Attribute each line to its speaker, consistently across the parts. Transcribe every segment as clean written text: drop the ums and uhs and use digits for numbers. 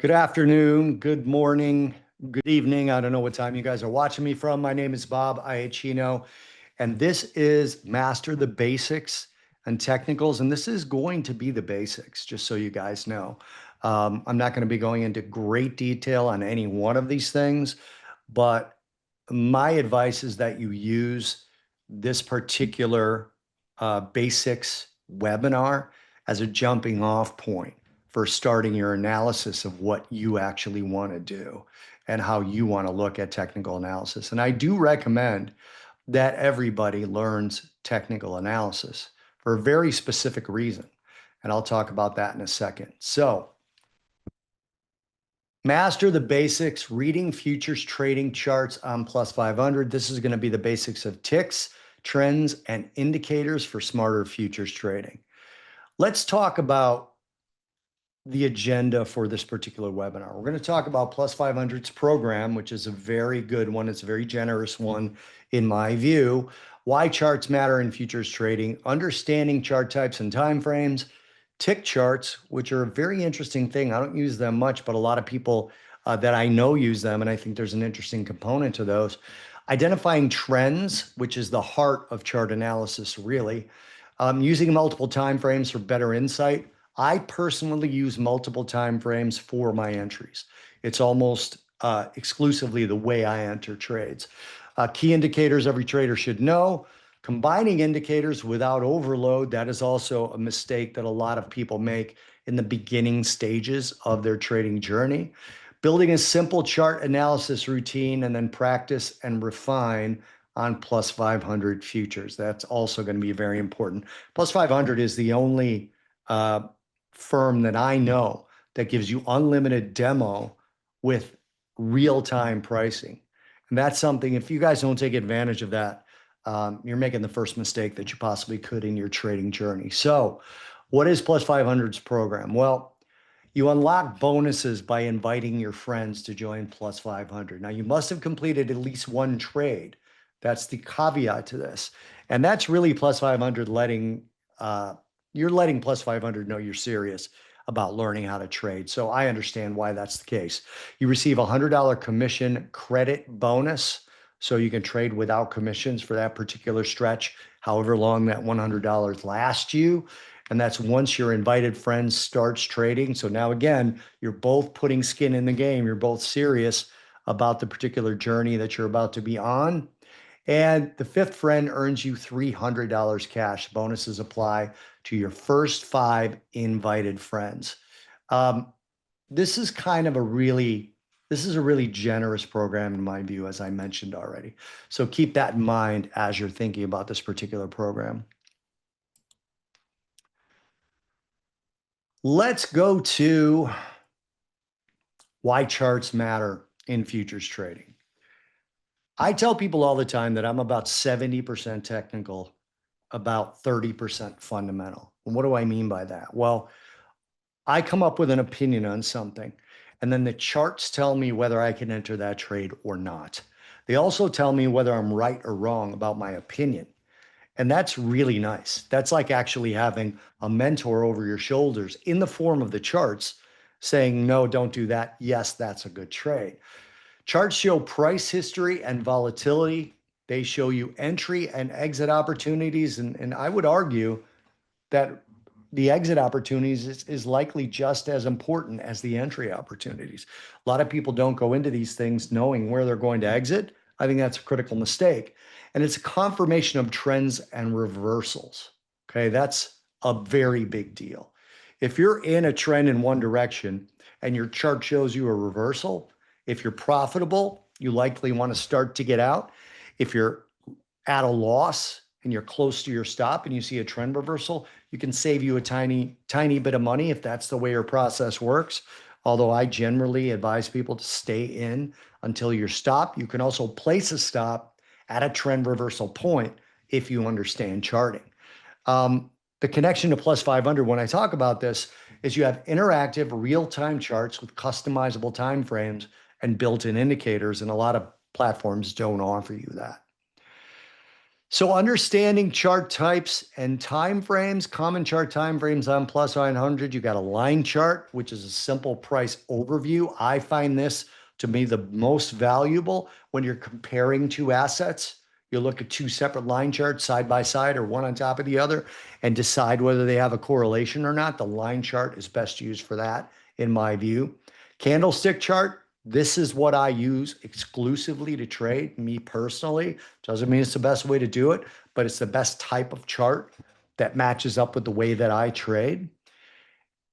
Speaker 1: Good afternoon, good morning, good evening. I don't know what time you guys are watching me from. My name is Bob Iaccino, and this is Master the Basics and Technicals. And this is going to be the basics, just so you guys know. I'm not going to be going into great detail on any one of these things, but my advice is that you use this particular basics webinar as a jumping off point for starting your analysis of what you actually want to do and how you want to look at technical analysis. And I do recommend that everybody learns technical analysis for a very specific reason. And I'll talk about that in a second. So, master the basics, reading futures trading charts on Plus 500. This is going to be the basics of ticks, trends, and indicators for smarter futures trading. Let's talk about the agenda for this particular webinar. We're going to talk about Plus 500's program, which is a very good one. It's a very generous one in my view. Why charts matter in futures trading, understanding chart types and timeframes, tick charts, which are a very interesting thing. I don't use them much, but a lot of people that I know use them, and I think there's an interesting component to those. Identifying trends, which is the heart of chart analysis, really. Using multiple timeframes for better insight. I personally use multiple timeframes for my entries. It's almost exclusively the way I enter trades. Key indicators every trader should know. Combining indicators without overload, that is also a mistake that a lot of people make in the beginning stages of their trading journey. Building a simple chart analysis routine and then practice and refine on Plus 500 futures. That's also going to be very important. Plus 500 is the only firm that I know that gives you unlimited demo with real-time pricing. And that's something, if you guys don't take advantage of that, you're making the first mistake that you possibly could in your trading journey. So what is Plus 500's program? Well, you unlock bonuses by inviting your friends to join Plus 500. Now, you must have completed at least one trade. That's the caveat to this. And that's really Plus 500 you're letting Plus 500 know you're serious about learning how to trade. So I understand why that's the case. You receive a $100 commission credit bonus, so you can trade without commissions for that particular stretch, however long that $100 lasts you. And that's once your invited friend starts trading. So now again, you're both putting skin in the game. You're both serious about the particular journey that you're about to be on. And the fifth friend earns you $300 cash. Bonuses apply to your first 5 invited friends. This is a really generous program in my view, as I mentioned already. So keep that in mind as you're thinking about this particular program. Let's go to why charts matter in futures trading. I tell people all the time that I'm about 70% technical, about 30% fundamental. And what do I mean by that? Well, I come up with an opinion on something, and then the charts tell me whether I can enter that trade or not. They also tell me whether I'm right or wrong about my opinion. And that's really nice. That's like actually having a mentor over your shoulders in the form of the charts saying, no, don't do that. Yes, that's a good trade. Charts show price history and volatility. They show you entry and exit opportunities. And I would argue that the exit opportunities is likely just as important as the entry opportunities. A lot of people don't go into these things knowing where they're going to exit. I think that's a critical mistake. And it's a confirmation of trends and reversals. Okay, that's a very big deal. If you're in a trend in one direction and your chart shows you a reversal, if you're profitable, you likely want to start to get out. If you're at a loss and you're close to your stop and you see a trend reversal, you can save you a tiny bit of money if that's the way your process works. Although I generally advise people to stay in until your stop. You can also place a stop at a trend reversal point if you understand charting. The connection to Plus 500 when I talk about this is you have interactive real-time charts with customizable timeframes and built-in indicators, and a lot of platforms don't offer you that. So understanding chart types and time frames, common chart time frames on Plus500, you got a line chart, which is a simple price overview. I find this to be the most valuable when you're comparing two assets. You look at two separate line charts side by side or one on top of the other and decide whether they have a correlation or not. The line chart is best used for that, in my view. Candlestick chart, this is what I use exclusively to trade, me personally. Doesn't mean it's the best way to do it, but it's the best type of chart that matches up with the way that I trade.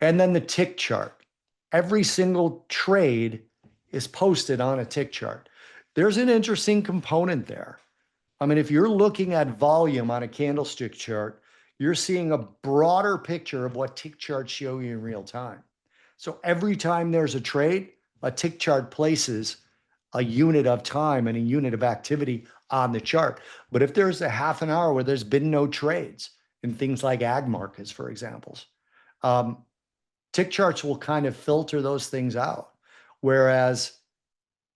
Speaker 1: And then the tick chart. Every single trade is posted on a tick chart. There's an interesting component there. I mean, if you're looking at volume on a candlestick chart, you're seeing a broader picture of what tick charts show you in real time. So every time there's a trade, a tick chart places a unit of time and a unit of activity on the chart. But if there's a half an hour where there's been no trades in things like ag markets, for examples, tick charts will kind of filter those things out. Whereas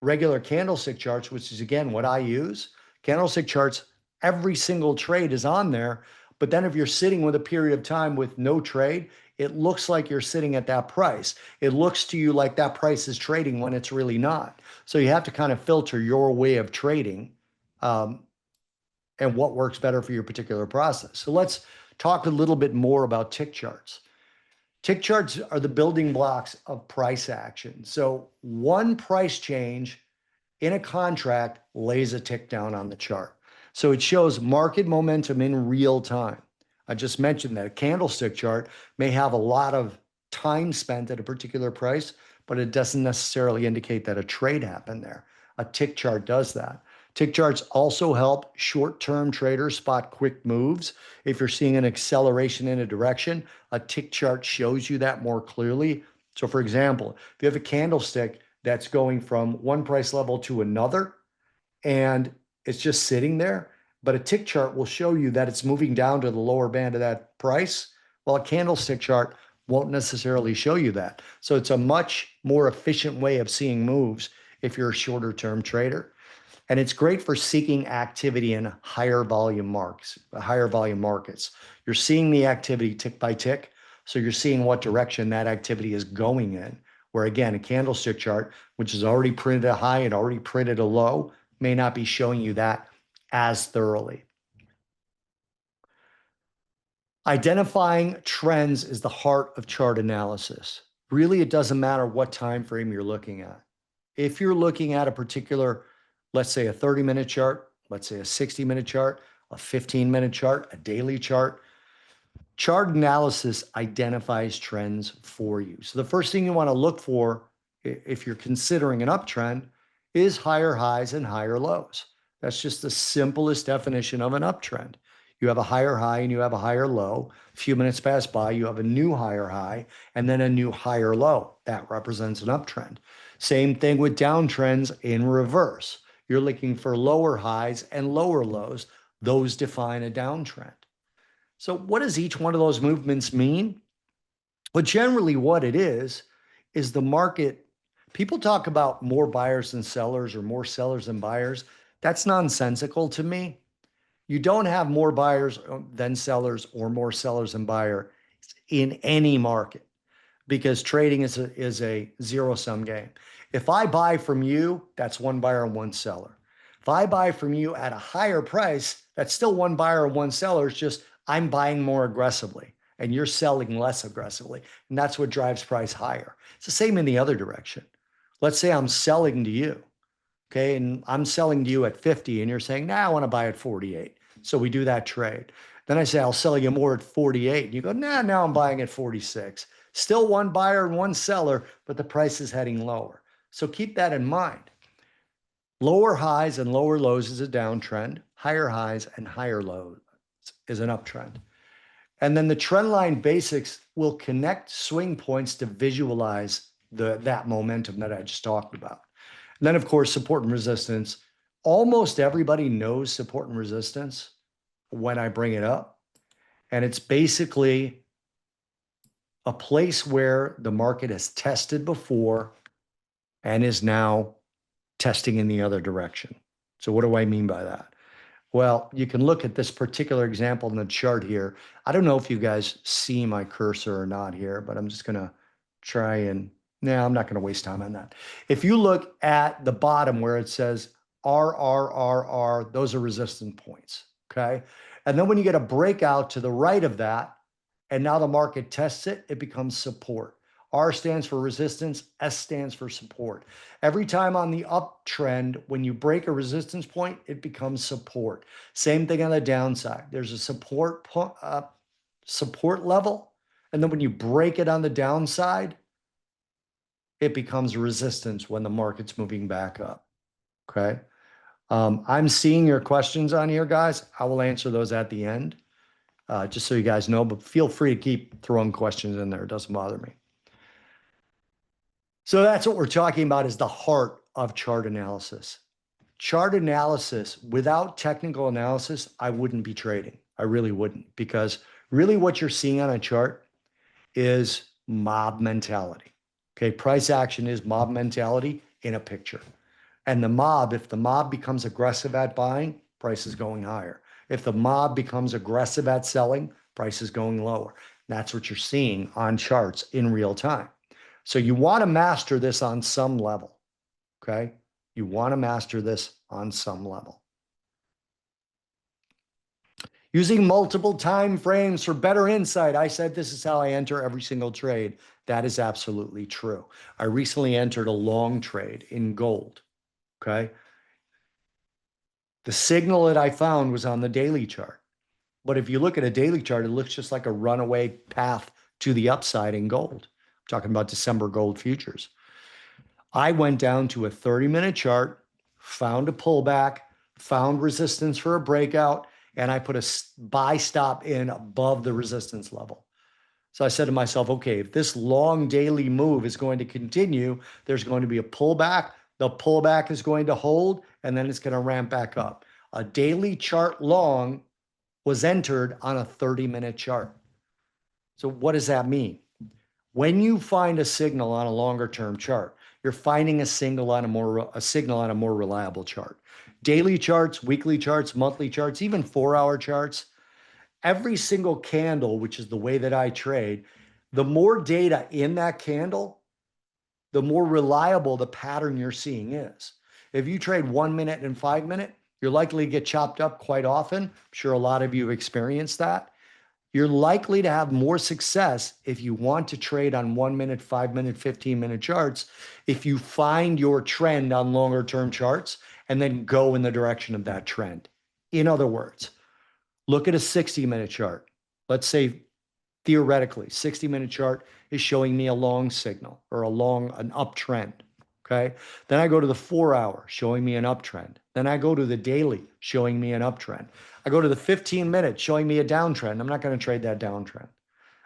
Speaker 1: regular candlestick charts, which is again what I use, candlestick charts, every single trade is on there. But then if you're sitting with a period of time with no trade, it looks like you're sitting at that price. It looks to you like that price is trading when it's really not. So you have to kind of filter your way of trading and what works better for your particular process. So let's talk a little bit more about tick charts. Tick charts are the building blocks of price action. So one price change in a contract lays a tick down on the chart. So it shows market momentum in real time. I just mentioned that a candlestick chart may have a lot of time spent at a particular price, but it doesn't necessarily indicate that a trade happened there. A tick chart does that. Tick charts also help short-term traders spot quick moves. If you're seeing an acceleration in a direction, a tick chart shows you that more clearly. So for example, if you have a candlestick that's going from one price level to another, and it's just sitting there, but a tick chart will show you that it's moving down to the lower band of that price. Well, a candlestick chart won't necessarily show you that. So it's a much more efficient way of seeing moves if you're a shorter term trader. And it's great for seeking activity in higher volume markets. You're seeing the activity tick by tick. So you're seeing what direction that activity is going in. Where again, a candlestick chart, which has already printed a high and already printed a low, may not be showing you that as thoroughly. Identifying trends is the heart of chart analysis. Really, it doesn't matter what time frame you're looking at. If you're looking at a particular, let's say a 30-minute chart, let's say a 60-minute chart, a 15-minute chart, a daily chart, chart analysis identifies trends for you. So the first thing you want to look for if you're considering an uptrend is higher highs and higher lows. That's just the simplest definition of an uptrend. You have a higher high and you have a higher low. A few minutes pass by, you have a new higher high and then a new higher low. That represents an uptrend. Same thing with downtrends in reverse. You're looking for lower highs and lower lows. Those define a downtrend. So what does each one of those movements mean? Well, generally what it is the market. People talk about more buyers than sellers or more sellers than buyers. That's nonsensical to me. You don't have more buyers than sellers or more sellers than buyers in any market because trading is a zero-sum game. If I buy from you, that's one buyer and one seller. If I buy from you at a higher price, that's still one buyer and one seller. It's just I'm buying more aggressively and you're selling less aggressively. And that's what drives price higher. It's the same in the other direction. Let's say I'm selling to you, okay? And I'm selling to you at 50 and you're saying, nah, I want to buy at 48. So we do that trade. Then I say, I'll sell you more at 48. And you go, nah, now I'm buying at 46. Still one buyer and one seller, but the price is heading lower. So keep that in mind. Lower highs and lower lows is a downtrend. Higher highs and higher lows is an uptrend. And then the trend line basics will connect swing points to visualize that momentum that I just talked about. And then, of course, support and resistance. Almost everybody knows support and resistance when I bring it up. And it's basically a place where the market has tested before and is now testing in the other direction. So what do I mean by that? Well, you can look at this particular example in the chart here. I don't know if you guys see my cursor or not here, but I'm just going to try and, no, I'm not going to waste time on that. If you look at the bottom where it says RRRR, those are resistance points, okay? And then when you get a breakout to the right of that, and now the market tests it, it becomes support. R stands for resistance, S stands for support. Every time on the uptrend, when you break a resistance point, it becomes support. Same thing on the downside. There's a support level, and then when you break it on the downside, it becomes resistance when the market's moving back up, okay? I'm seeing your questions on here, guys. I will answer those at the end, just so you guys know, but feel free to keep throwing questions in there. It doesn't bother me. So that's what we're talking about, is the heart of chart analysis. Chart analysis, without technical analysis, I wouldn't be trading. I really wouldn't, because really what you're seeing on a chart is mob mentality. Okay, price action is mob mentality in a picture. And the mob, if the mob becomes aggressive at buying, price is going higher. If the mob becomes aggressive at selling, price is going lower. That's what you're seeing on charts in real time. So you want to master this on some level, okay? You want to master this on some level. Using multiple time frames for better insight. I said this is how I enter every single trade. That is absolutely true. I recently entered a long trade in gold, okay? The signal that I found was on the daily chart. But if you look at a daily chart, it looks just like a runaway path to the upside in gold. I'm talking about December gold futures. I went down to a 30-minute chart, found a pullback, found resistance for a breakout, and I put a buy stop in above the resistance level. So I said to myself, okay, if this long daily move is going to continue, there's going to be a pullback. The pullback is going to hold, and then it's going to ramp back up. A daily chart long was entered on a 30-minute chart. So what does that mean? When you find a signal on a longer term chart, you're finding a signal on a more reliable chart. Daily charts, weekly charts, monthly charts, even 4-hour charts, every single candle, which is the way that I trade, the more data in that candle, the more reliable the pattern you're seeing is. If you trade 1 minute and 5 minute, you're likely to get chopped up quite often. I'm sure a lot of you have experienced that. You're likely to have more success if you want to trade on 1 minute, 5 minute, 15-minute charts, if you find your trend on longer term charts and then go in the direction of that trend. In other words, look at a 60-minute chart. Let's say theoretically, 60-minute chart is showing me a long signal or an uptrend, okay? Then I go to the 4-hour showing me an uptrend. Then I go to the daily showing me an uptrend. I go to the 15-minute showing me a downtrend. I'm not going to trade that downtrend.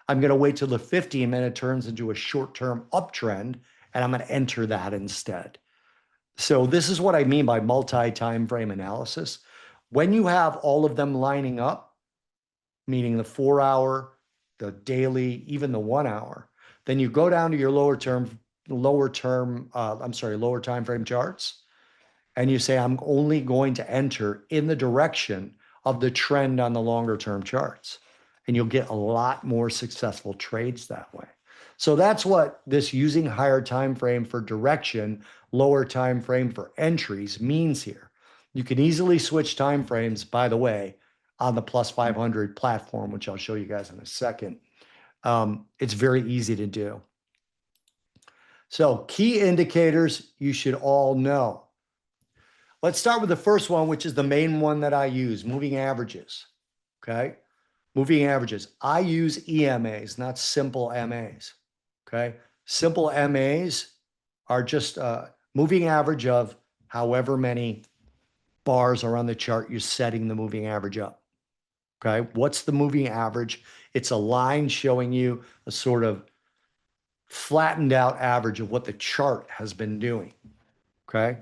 Speaker 1: I'm going to wait till the 15-minute turns into a short-term uptrend, and I'm going to enter that instead. So this is what I mean by multi-time frame analysis. When you have all of them lining up, meaning the 4-hour, the daily, even the 1-hour, then you go down to your lower time frame charts, and you say, I'm only going to enter in the direction of the trend on the longer term charts. And you'll get a lot more successful trades that way. So that's what this using higher time frame for direction, lower time frame for entries means here. You can easily switch time frames, by the way, on the Plus500 platform, which I'll show you guys in a second. It's very easy to do. So key indicators you should all know. Let's start with the first one, which is the main one that I use, moving averages, okay? Moving averages. I use EMAs, not simple MAs, okay? Simple MAs are just a moving average of however many bars are on the chart you're setting the moving average up, okay? What's the moving average? It's a line showing you a sort of flattened out average of what the chart has been doing, okay?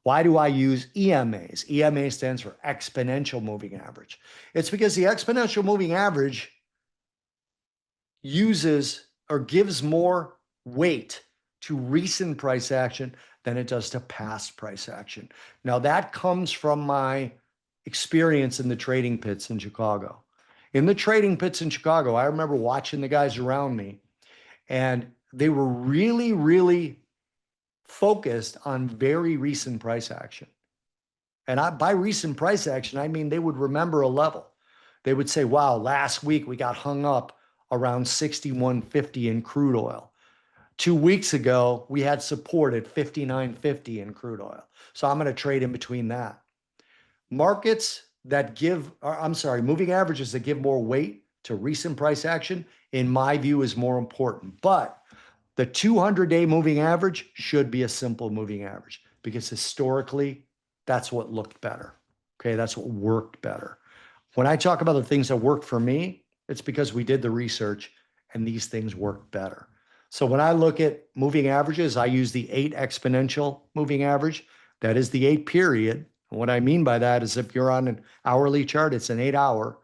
Speaker 1: Why do I use EMAs? EMA stands for exponential moving average. It's because the exponential moving average uses or gives more weight to recent price action than it does to past price action. Now that comes from my experience in the trading pits in Chicago. In the trading pits in Chicago, I remember watching the guys around me, and they were really, really focused on very recent price action. And by recent price action, I mean they would remember a level. They would say, wow, last week we got hung up around 61.50 in crude oil. 2 weeks ago, we had support at 59.50 in crude oil. So I'm going to trade in between that. Markets that give, or I'm sorry, moving averages that give more weight to recent price action, in my view, is more important. But the 200-day moving average should be a simple moving average because historically, that's what looked better. Okay, that's what worked better. When I talk about the things that work for me, it's because we did the research and these things work better. So when I look at moving averages, I use the 8 exponential moving average. That is the 8 period. And what I mean by that is if you're on an hourly chart, it's an 8-hour.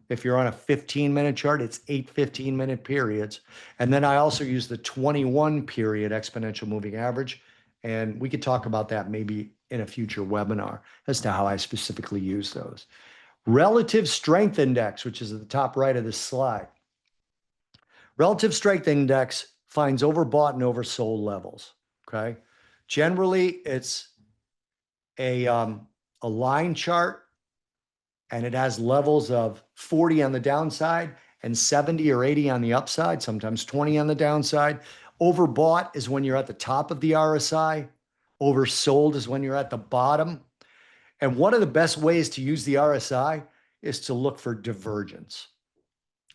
Speaker 1: If you're on a 15-minute chart, it's 8 15-minute periods. And then I also use the 21 period exponential moving average. And we could talk about that maybe in a future webinar as to how I specifically use those. Relative strength index, which is at the top right of this slide. Relative strength index finds overbought and oversold levels, okay? Generally, it's a line chart, and it has levels of 40 on the downside and 70 or 80 on the upside, sometimes 20 on the downside. Overbought is when you're at the top of the RSI. Oversold is when you're at the bottom. And one of the best ways to use the RSI is to look for divergence.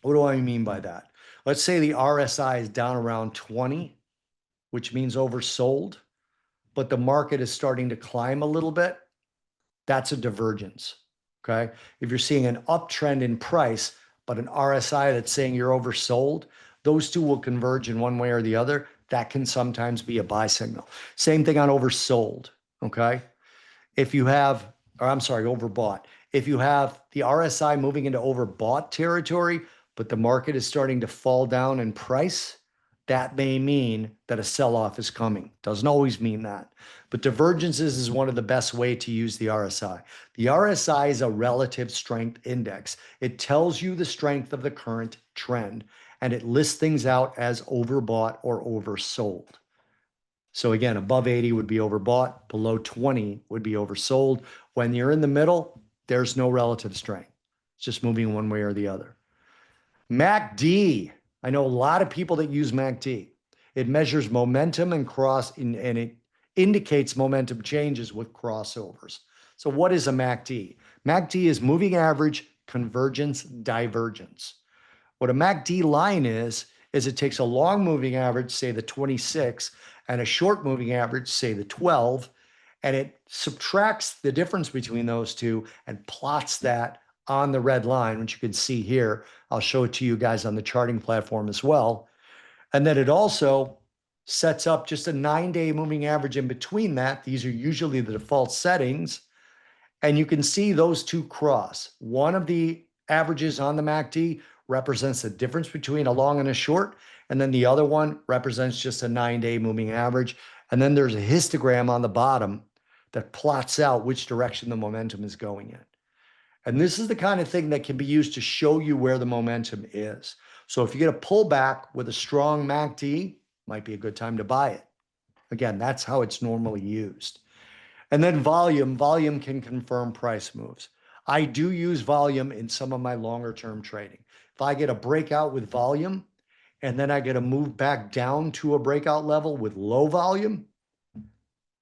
Speaker 1: What do I mean by that? Let's say the RSI is down around 20, which means oversold, but the market is starting to climb a little bit. That's a divergence, okay? If you're seeing an uptrend in price, but an RSI that's saying you're oversold, those two will converge in one way or the other. That can sometimes be a buy signal. Same thing on oversold, okay? If you have, or I'm sorry, overbought. If you have the RSI moving into overbought territory, but the market is starting to fall down in price, that may mean that a sell-off is coming. Doesn't always mean that. But divergences is one of the best way to use the RSI. The RSI is a relative strength index. It tells you the strength of the current trend, and it lists things out as overbought or oversold. So again, above 80 would be overbought, below 20 would be oversold. When you're in the middle, there's no relative strength. It's just moving one way or the other. MACD. I know a lot of people that use MACD. It measures momentum and it indicates momentum changes with crossovers. So what is a MACD? MACD is moving average, convergence, divergence. What a MACD line is it takes a long moving average, say the 26, and a short moving average, say the 12, and it subtracts the difference between those two and plots that on the red line, which you can see here. I'll show it to you guys on the charting platform as well. And then it also sets up just a 9-day moving average in between that. These are usually the default settings. And you can see those two cross. One of the averages on the MACD represents the difference between a long and a short. And then the other one represents just a 9-day moving average. And then there's a histogram on the bottom that plots out which direction the momentum is going in. And this is the kind of thing that can be used to show you where the momentum is. So if you get a pullback with a strong MACD, might be a good time to buy it. Again, that's how it's normally used. And then volume can confirm price moves. I do use volume in some of my longer term trading. If I get a breakout with volume and then I get a move back down to a breakout level with low volume,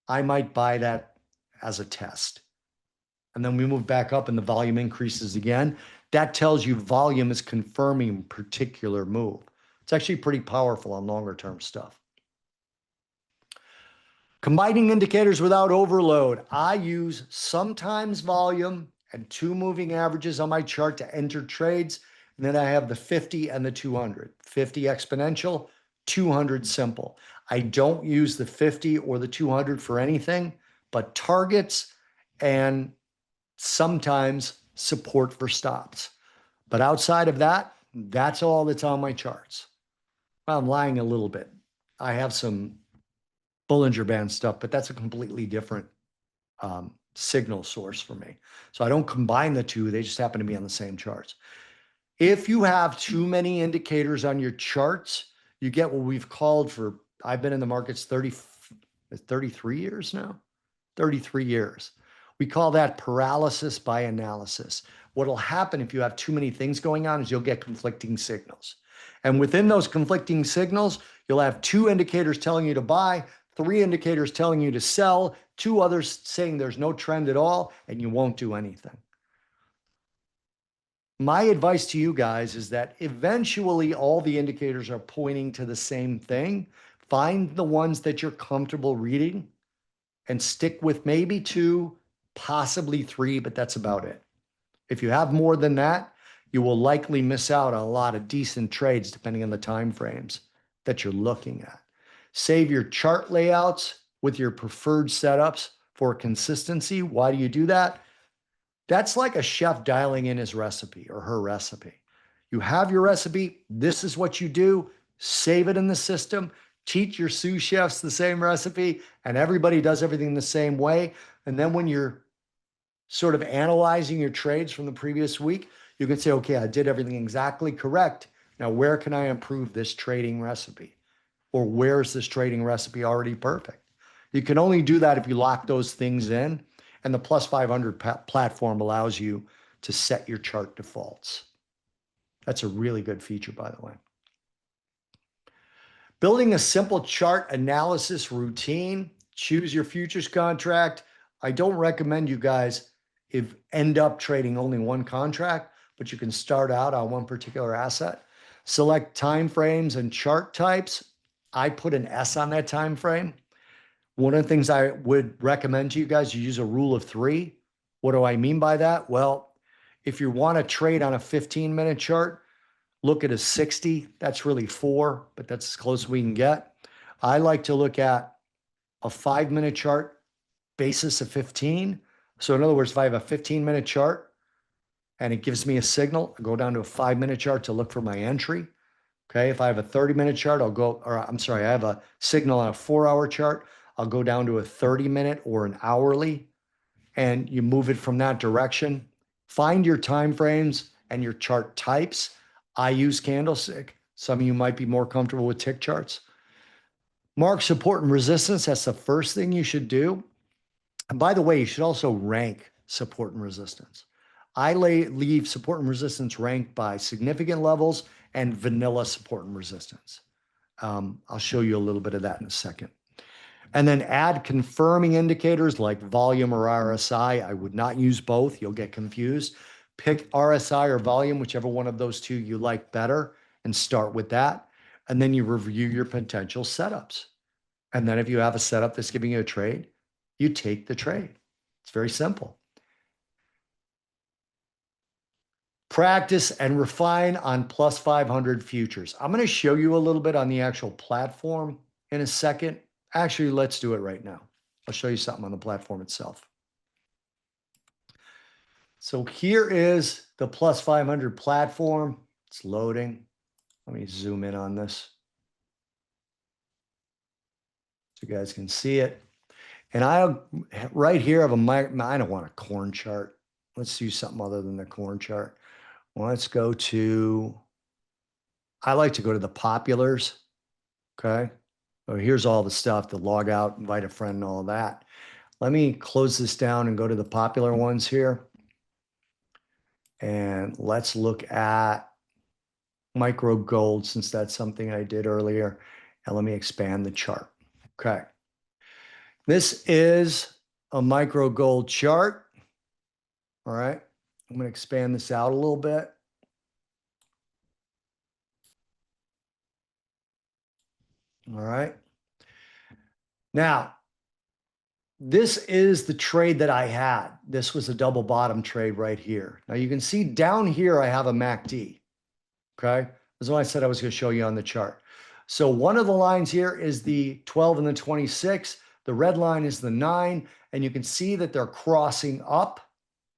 Speaker 1: I might buy that as a test. And then we move back up and the volume increases again. That tells you volume is confirming a particular move. It's actually pretty powerful on longer term stuff. Combining indicators without overload. I use sometimes volume and 2 moving averages on my chart to enter trades. And then I have the 50 and the 200. 50 exponential, 200 simple. I don't use the 50 or the 200 for anything but targets and sometimes support for stops. But outside of that, that's all that's on my charts. Well, I'm lying a little bit. I have some Bollinger Band stuff, but that's a completely different signal source for me. So I don't combine the two. They just happen to be on the same charts. If you have too many indicators on your charts, you get what we've called for, I've been in the markets 33 years now, 33 years. We call that paralysis by analysis. What'll happen if you have too many things going on is you'll get conflicting signals. And within those conflicting signals, you'll have two indicators telling you to buy, three indicators telling you to sell, two others saying there's no trend at all, and you won't do anything. My advice to you guys is that eventually all the indicators are pointing to the same thing. Find the ones that you're comfortable reading and stick with maybe two, possibly three, but that's about it. If you have more than that, you will likely miss out on a lot of decent trades depending on the time frames that you're looking at. Save your chart layouts with your preferred setups for consistency. Why do you do that? That's like a chef dialing in his recipe or her recipe. You have your recipe. This is what you do. Save it in the system. Teach your sous chefs the same recipe, and everybody does everything the same way. And then when you're sort of analyzing your trades from the previous week, you can say, okay, I did everything exactly correct. Now, where can I improve this trading recipe? Or where's this trading recipe already perfect? You can only do that if you lock those things in. And the Plus500 platform allows you to set your chart defaults. That's a really good feature, by the way. Building a simple chart analysis routine, choose your futures contract. I don't recommend you guys end up trading only one contract, but you can start out on one particular asset. Select time frames and chart types. I put an S on that time frame. One of the things I would recommend to you guys, you use a rule of three. What do I mean by that? Well, if you want to trade on a 15-minute chart, look at a 60. That's really 4, but that's as close as we can get. I like to look at a 5-minute chart basis of 15. So in other words, if I have a 15-minute chart and it gives me a signal, I go down to a 5-minute chart to look for my entry. Okay, if I have a 30-minute chart, I have a signal on a 4-hour chart, I'll go down to a 30-minute or an hourly, and you move it from that direction. Find your time frames and your chart types. I use candlestick. Some of you might be more comfortable with tick charts. Mark support and resistance. That's the first thing you should do. And by the way, you should also rank support and resistance. I leave support and resistance ranked by significant levels and vanilla support and resistance. I'll show you a little bit of that in a second. And then add confirming indicators like volume or RSI. I would not use both. You'll get confused. Pick RSI or volume, whichever one of those two you like better, and start with that. And then you review your potential setups. And then if you have a setup that's giving you a trade, you take the trade. It's very simple. Practice and refine on Plus500 Futures. I'm going to show you a little bit on the actual platform in a second. Actually, let's do it right now. I'll show you something on the platform itself. So here is the Plus500 platform. It's loading. Let me zoom in on this so you guys can see it. And right here have I don't want a corn chart. Let's do something other than the corn chart. Well, let's go to, I like to go to the populars. Okay. So here's all the stuff, the log out, invite a friend and all of that. Let me close this down and go to the popular ones here. And let's look at micro gold, since that's something I did earlier. And let me expand the chart. Okay. This is a micro gold chart. All right. I'm going to expand this out a little bit. All right. Now, this is the trade that I had. This was a double bottom trade right here. Now you can see down here, I have a MACD. Okay. That's what I said I was going to show you on the chart. So one of the lines here is the 12 and the 26. The red line is the 9. And you can see that they're crossing up.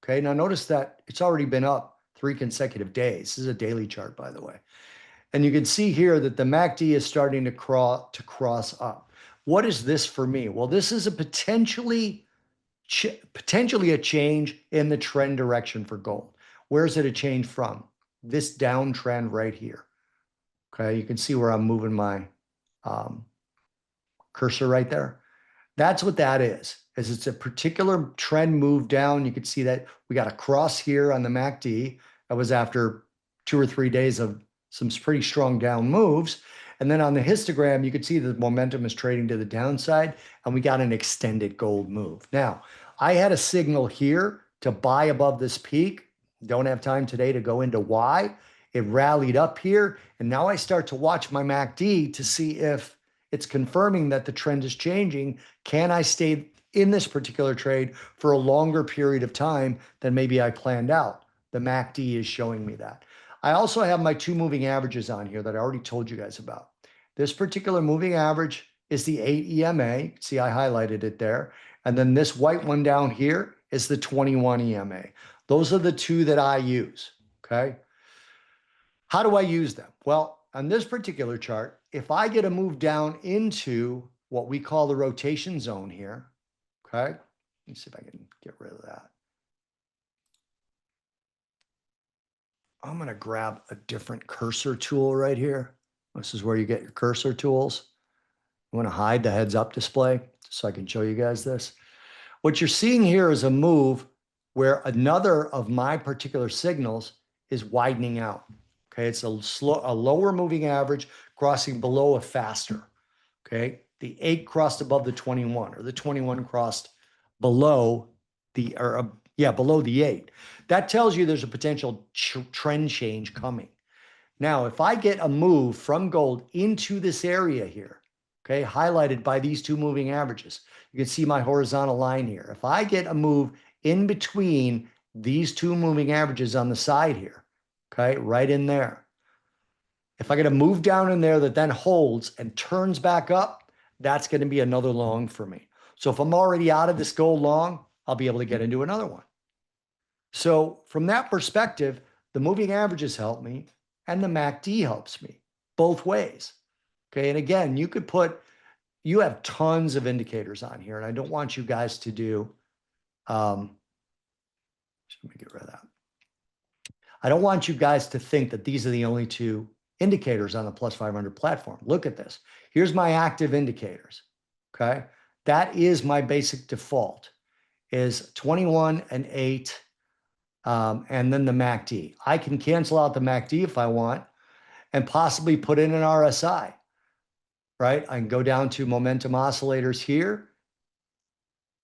Speaker 1: Okay. Now notice that it's already been up 3 consecutive days. This is a daily chart, by the way. And you can see here that the MACD is starting to cross up. What is this for me? Well, this is a potentially potentially a change in the trend direction for gold. Where's it a change from? This downtrend right here. Okay, you can see where I'm moving my cursor right there. That's what that is it's a particular trend move down. You can see that we got a cross here on the MACD. That was after 2 or 3 days of some pretty strong down moves. And then on the histogram, you could see the momentum is trading to the downside, and we got an extended gold move. Now, I had a signal here to buy above this peak. Don't have time today to go into why. It rallied up here, and now I start to watch my MACD to see if it's confirming that the trend is changing. Can I stay in this particular trade for a longer period of time than maybe I planned out? The MACD is showing me that. I also have my 2 moving averages on here that I already told you guys about. This particular moving average is the 8 EMA. See, I highlighted it there. And then this white one down here is the 21 EMA. Those are the 2 that I use, okay? How do I use them? Well, on this particular chart, if I get a move down into what we call the rotation zone here, okay? Let me see if I can get rid of that. I'm going to grab a different cursor tool right here. This is where you get your cursor tools. I'm going to hide the heads up display so I can show you guys this. What you're seeing here is a move where another of my particular signals is widening out. Okay, it's a lower moving average crossing below a faster. Okay, the 8 crossed above the 21, or the 21 crossed below the, below the 8. That tells you there's a potential trend change coming. Now, if I get a move from gold into this area here, okay, highlighted by these 2 moving averages, you can see my horizontal line here. If I get a move in between these 2 moving averages on the side here, okay, right in there. If I get a move down in there that then holds and turns back up, that's going to be another long for me. So if I'm already out of this gold long, I'll be able to get into another one. So from that perspective, the moving averages help me and the MACD helps me both ways. Okay, and again, you have tons of indicators on here, and I don't want you guys to do, let me get rid of that. I don't want you guys to think that these are the only 2 indicators on the Plus500 platform. Look at this. Here's my active indicators, okay? That is my basic default, is 21 and 8, and then the MACD. I can cancel out the MACD if I want and possibly put in an RSI, right? I can go down to momentum oscillators here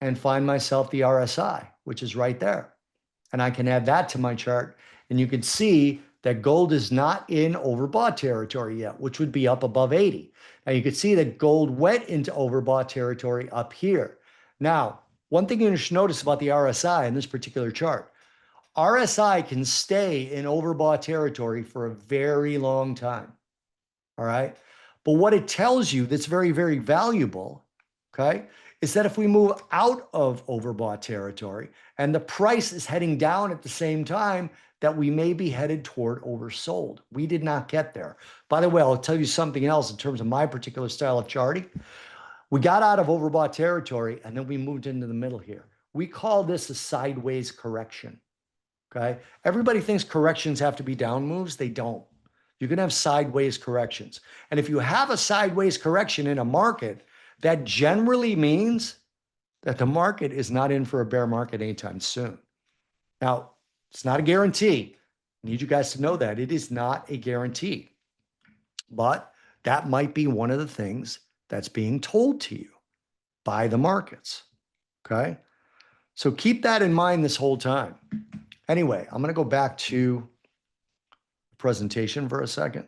Speaker 1: and find myself the RSI, which is right there. And I can add that to my chart, and you can see that gold is not in overbought territory yet, which would be up above 80. Now you can see that gold went into overbought territory up here. Now, one thing you should notice about the RSI in this particular chart, RSI can stay in overbought territory for a very long time, all right? But what it tells you that's very, very valuable, okay, is that if we move out of overbought territory and the price is heading down at the same time, that we may be headed toward oversold. We did not get there. By the way, I'll tell you something else in terms of my particular style of charting. We got out of overbought territory and then we moved into the middle here. We call this a sideways correction, okay? Everybody thinks corrections have to be down moves. They don't. You can have sideways corrections. And if you have a sideways correction in a market, that generally means that the market is not in for a bear market anytime soon. Now, it's not a guarantee. I need you guys to know that. It is not a guarantee. But that might be one of the things that's being told to you by the markets, okay? So keep that in mind this whole time. Anyway, I'm going to go back to the presentation for a second.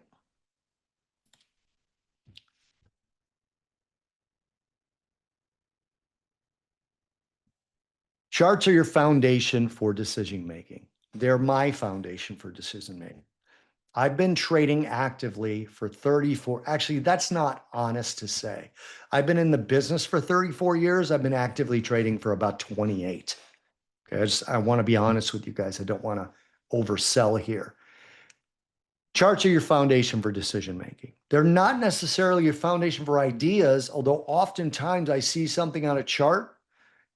Speaker 1: Charts are your foundation for decision making. They're my foundation for decision making. I've been trading actively for 34. Actually, that's not honest to say. I've been in the business for 34 years. I've been actively trading for about 28. Okay, I want to be honest with you guys. I don't want to oversell here. Charts are your foundation for decision making. They're not necessarily your foundation for ideas, although oftentimes I see something on a chart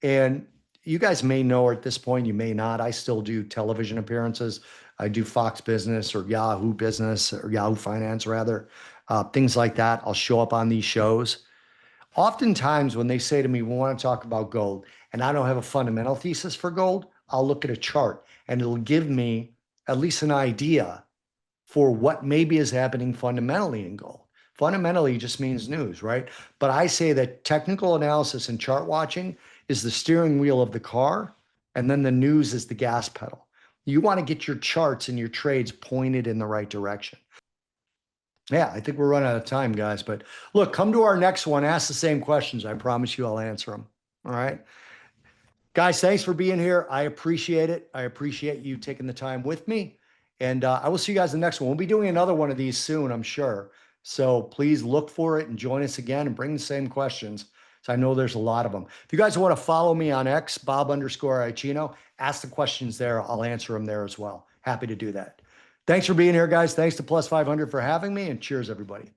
Speaker 1: and you guys may know her at this point, you may not. I still do television appearances. I do Fox Business or Yahoo Business or Yahoo Finance rather, things like that. I'll show up on these shows. Oftentimes, when they say to me, we want to talk about gold, and I don't have a fundamental thesis for gold, I'll look at a chart and it'll give me at least an idea for what maybe is happening fundamentally in gold. Fundamentally just means news, right? But I say that technical analysis and chart watching is the steering wheel of the car, and then the news is the gas pedal. You want to get your charts and your trades pointed in the right direction. Yeah, I think we're running out of time, guys. But look, come to our next one. Ask the same questions. I promise you I'll answer them. All right. Guys, thanks for being here. I appreciate it. I appreciate you taking the time with me. And I will see you guys in the next one. We'll be doing another one of these soon, I'm sure. So please look for it and join us again and bring the same questions. So I know there's a lot of them. If you guys want to follow me on X, Bob_Iaccino, ask the questions there. I'll answer them there as well. Happy to do that. Thanks for being here, guys. Thanks to Plus500 for having me, and cheers, everybody.